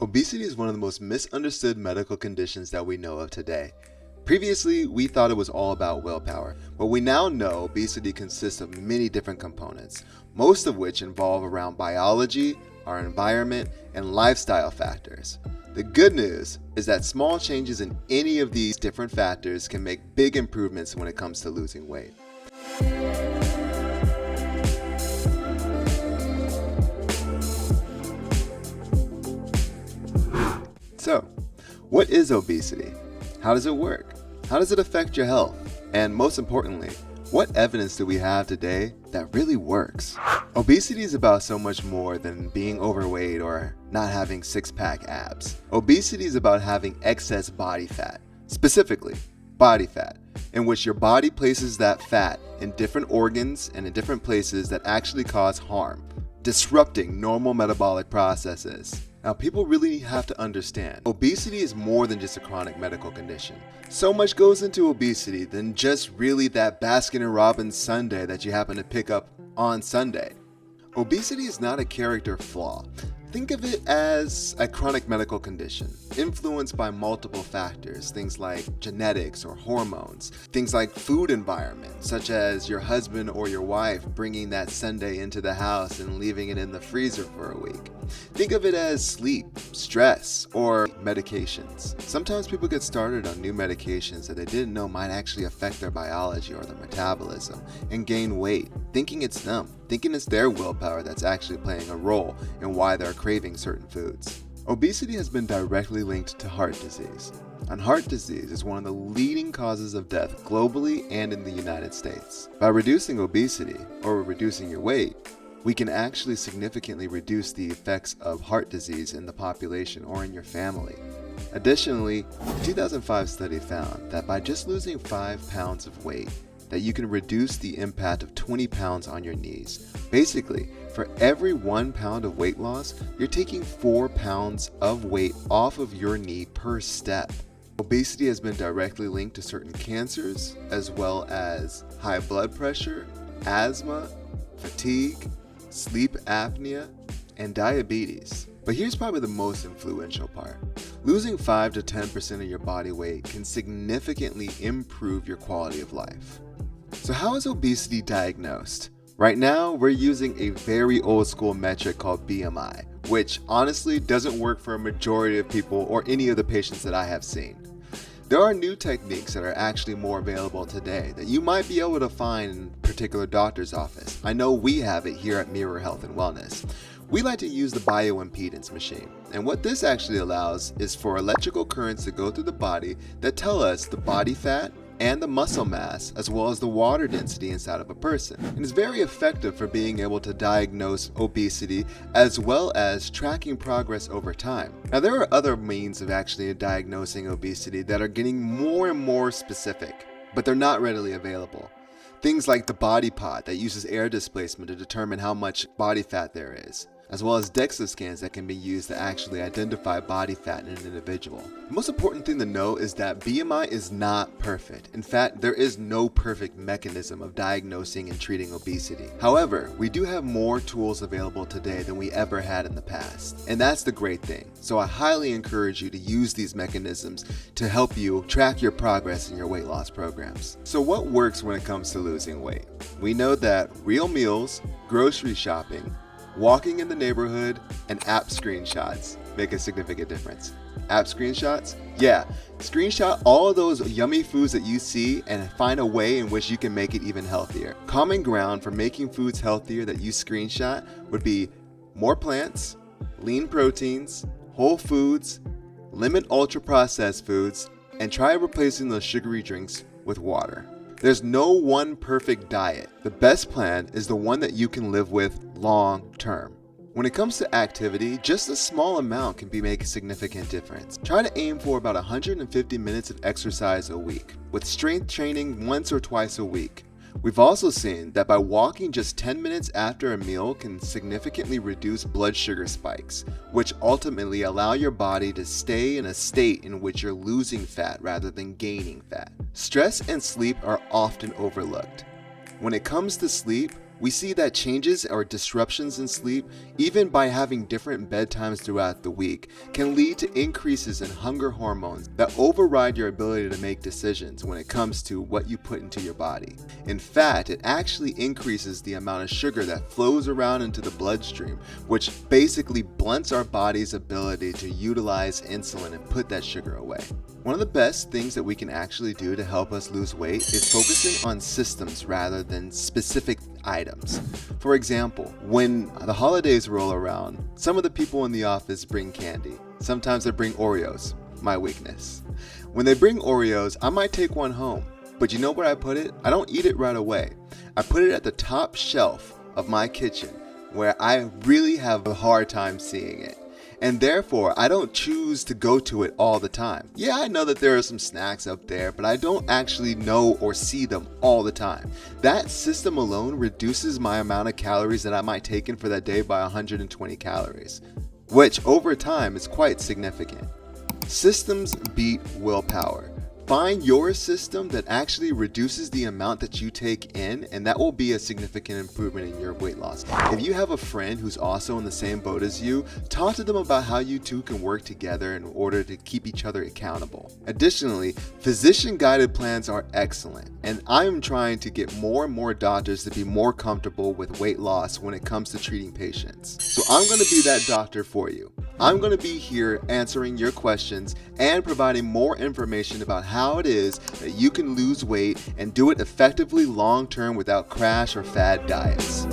Obesity is one of the most misunderstood medical conditions that we know of today. Previously, we thought it was all about willpower, but we now know obesity consists of many different components, most of which involve around biology, our environment, and lifestyle factors. The good news is that small changes in any of these different factors can make big improvements when it comes to losing weight. So, what is obesity? How does it work? How does it affect your health? And most importantly, what evidence do we have today that really works? Obesity is about so much more than being overweight or not having six-pack abs. Obesity is about having excess body fat, specifically body fat, in which your body places that fat in different organs and in different places that actually cause harm, disrupting normal metabolic processes. Now, people really have to understand, obesity is more than just a chronic medical condition. So much goes into obesity than just really that Baskin-Robbins sundae that you happen to pick up on Sunday. Obesity is not a character flaw. Think of it as a chronic medical condition, influenced by multiple factors, things like genetics or hormones, things like food environment, such as your husband or your wife bringing that sundae into the house and leaving it in the freezer for a week. Think of it as sleep, stress, or medications. Sometimes people get started on new medications that they didn't know might actually affect their biology or their metabolism and gain weight, thinking it's them, thinking it's their willpower that's actually playing a role in why they're craving certain foods. Obesity has been directly linked to heart disease, and heart disease is one of the leading causes of death globally and in the United States. By reducing obesity, or reducing your weight, we can actually significantly reduce the effects of heart disease in the population or in your family. Additionally, a 2005 study found that by just losing 5 pounds of weight, that you can reduce the impact of 20 pounds on your knees. Basically, for every 1 pound of weight loss, you're taking 4 pounds of weight off of your knee per step. Obesity has been directly linked to certain cancers, as well as high blood pressure, asthma, fatigue, sleep apnea, and diabetes. But here's probably the most influential part. Losing 5 to 10% of your body weight can significantly improve your quality of life. So how is obesity diagnosed? Right now, we're using a very old school metric called BMI, which honestly doesn't work for a majority of people or any of the patients that I have seen. There are new techniques that are actually more available today that you might be able to find in a particular doctor's office. I know we have it here at Mirror Health and Wellness. We like to use the bioimpedance machine, and what this actually allows is for electrical currents to go through the body that tell us the body fat and the muscle mass, as well as the water density inside of a person. And it's very effective for being able to diagnose obesity as well as tracking progress over time. Now, there are other means of actually diagnosing obesity that are getting more and more specific, but they're not readily available. Things like the body pod that uses air displacement to determine how much body fat there is, as well as DEXA scans that can be used to actually identify body fat in an individual. The most important thing to know is that BMI is not perfect. In fact, there is no perfect mechanism of diagnosing and treating obesity. However, we do have more tools available today than we ever had in the past, and that's the great thing. So I highly encourage you to use these mechanisms to help you track your progress in your weight loss programs. So what works when it comes to losing weight? We know that real meals, grocery shopping, walking in the neighborhood, and app screenshots make a significant difference. App screenshots? Yeah, screenshot all of those yummy foods that you see and find a way in which you can make it even healthier. Common ground for making foods healthier that you screenshot would be more plants, lean proteins, whole foods, limit ultra-processed foods, and try replacing those sugary drinks with water. There's no one perfect diet. The best plan is the one that you can live with long term. When it comes to activity, just a small amount can make a significant difference. Try to aim for about 150 minutes of exercise a week, with strength training once or twice a week. We've also seen that by walking just 10 minutes after a meal can significantly reduce blood sugar spikes, which ultimately allow your body to stay in a state in which you're losing fat rather than gaining fat. Stress and sleep are often overlooked. When it comes to sleep, We see that changes or disruptions in sleep, even by having different bedtimes throughout the week, can lead to increases in hunger hormones that override your ability to make decisions when it comes to what you put into your body. In fact, it actually increases the amount of sugar that flows around into the bloodstream, which basically blunts our body's ability to utilize insulin and put that sugar away. One of the best things that we can actually do to help us lose weight is focusing on systems rather than specific items. For example, when the holidays roll around, some of the people in the office bring candy. Sometimes they bring Oreos, my weakness. When they bring Oreos, I might take one home, but you know where I put it? I don't eat it right away. I put it at the top shelf of my kitchen where I really have a hard time seeing it. And therefore, I don't choose to go to it all the time. Yeah, I know that there are some snacks up there, but I don't actually know or see them all the time. That system alone reduces my amount of calories that I might take in for that day by 120 calories, which over time is quite significant. Systems beat willpower. Find your system that actually reduces the amount that you take in, and that will be a significant improvement in your weight loss. If you have a friend who's also in the same boat as you, talk to them about how you two can work together in order to keep each other accountable. Additionally, physician-guided plans are excellent, and I'm trying to get more and more doctors to be more comfortable with weight loss when it comes to treating patients. So I'm going to be that doctor for you. I'm going to be here answering your questions and providing more information about how it is that you can lose weight and do it effectively long term without crash or fad diets.